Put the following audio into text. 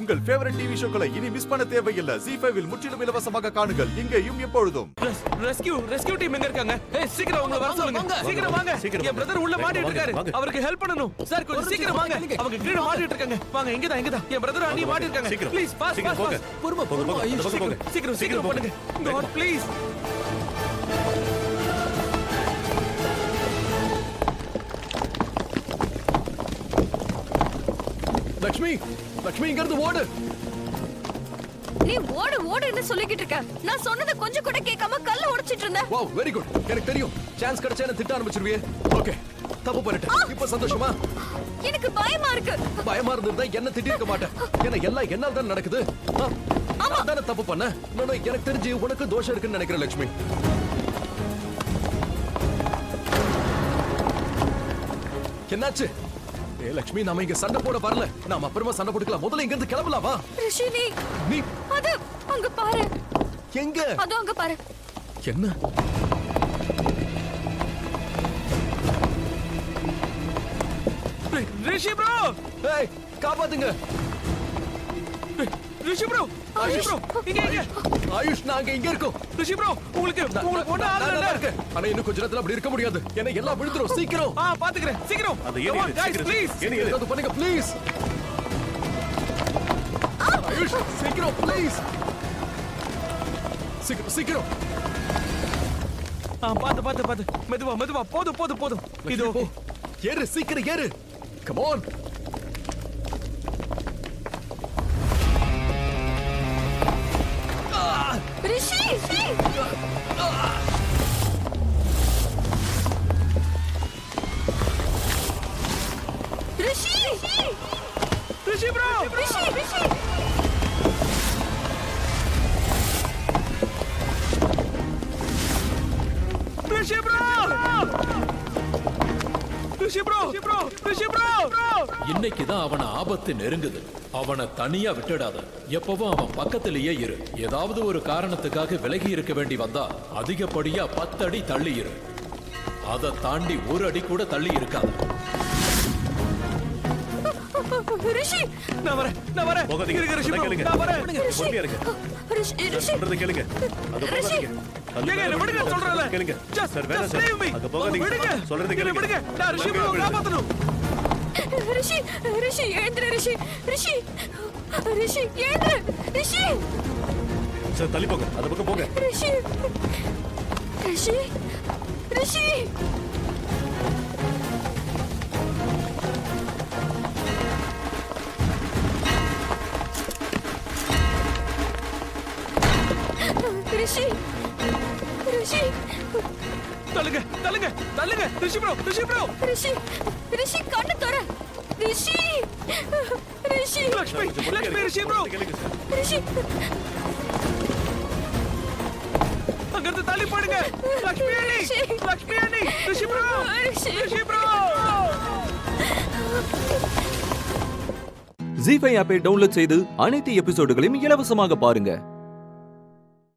உங்கள் favourite TV ஷோக்களை இனி miss பண்ண தேவையில்லை. ZEE5 இல் முற்றிலும் இலவசமாக காணுங்கள். இங்கேயும் எப்பொழுதும். ரெஸ்கியூ டீம் எங்க இருக்காங்க? ஏய் சீக்கிரம் அவங்க வர சொல்லுங்க. சீக்கிரம் வாங்க. என் பிரதர் உள்ள மாட்டிட்டு இருக்காரு. அவருக்கு ஹெல்ப் பண்ணனும். சார் கொஞ்சம் சீக்கிரம் வாங்க. அவங்க கீழ மாட்டிட்டு இருக்காங்க. வாங்க இங்க தான். என் பிரதர் அண்ணி மாட்டிட்டு இருக்காங்க. Please boss. பொறுமா. சீக்கிரம் பண்ணுங்க. God please. லட்சுமி இங்க இருந்து ஓடு. நீ ஓடுன்னு சொல்லிக்கிட்டு இருக்க. நான் சொன்னத கொஞ்சம் கூட கேட்காம கல்ல உடைச்சிட்டு இருந்த. Wow very good. எனக்கு தெரியும் சான்ஸ் கிடைச்சா என்ன திட்ட ஆரம்பிச்சிருவியே. ஓகே தப்பு பண்ணிட்டேன். இப்ப சந்தோஷமா? எனக்கு பயமா இருக்கு. பயமா இருந்திருந்தா என்ன திட்டிருக்க மாட்டேன். ஏன்னா எல்லாம் என்னால தான் நடக்குது. நான் தானே தப்பு பண்ண. எனக்கு தெரிஞ்சு உனக்கு தோஷம் இருக்குன்னு நினைக்கிறேன் லட்சுமி. என்னாச்சு? ஏ லட்சுமி நாம இங்க சண்டை போட வரல. நாம அப்புறமா சண்டை போட்டுக்கலாம். முதல்ல இங்க இருந்து கிளம்பலாமா? ரிஷி நீ அது அங்க பாரு. எங்க? அது அங்க பாரு. என்ன? ரிஷி ப்ரோ. ஏய் காப்பாத்துங்க. ரிஷி ப்ரோ. இங்க ஆயுஷ் நாங்க இங்க இருக்கோம். ரிஷி ப்ரோ உங்களுக்கு ஒண்ணு ஆகல இருக்கு. ஆனா இன்னும் கொஞ்ச நேரத்துல அப்படி இருக்க முடியாது. ஏன்னா எல்லாம் விழுந்துரும். சீக்கிரம். பாத்துக்கிறேன். சீக்கிரம். ப்ளீஸ். ஏதாவது பண்ணுங்க ப்ளீஸ். ஆயுஷ் சீக்கிரம் ப்ளீஸ். சீக்கிரம். பாத்து. மெதுவா. போதும். இது ஏறு சீக்கிரம் ஏறு. Come on. Rishi bro. Rishi bro. இன்னைக்குதான் அவன ஆபத்து நெருங்குது. அவனை தனியா விட்டுடாத. எப்பவும் அவன் பக்கத்திலேயே இரு. ஏதாவது ஒரு காரணத்துக்காக விலகி இருக்க வேண்டி வந்தா அதிகப்படியா 10 அடி தள்ளி இரு. அதை தாண்டி 1 அடி கூட தள்ளி இருக்காது. ரிஷி நான் வரேன். ரிஷி ப்ரோ நான் வரேன். பொறுமையா இருங்க. ரிஷி சொல்றத கேளுங்க. அங்க போகாதீங்க. என்ன விடுங்க சொல்றல. கேளுங்க. சார் வேணா சார். அங்க போகாதீங்க. விடுங்க. சொல்றத கேளுங்க. விடுங்க. நான் ரிஷி ப்ரோ காப்பாத்தணும். ரிஷி எழுந்திரு. ரிஷி எழுந்திரு. ரிஷி சார் தள்ளி போங்க. அந்த பக்கம் போங்க. ரிஷி தள்ளுங்க. ரிஷி ப்ரோ. ரிஷி கண்ணு தர. ரிஷி லட்சுமி ரிஷி ப்ரோ. ரிஷி அங்க இருந்து தள்ளி போடுங்க. லட்சுமி அண்ணி. ரிஷி ப்ரோ. ZEE5 ஆப்பை டவுன்லோட் செய்து அனைத்து எபிசோடுகளையும் இலவசமாக பாருங்க.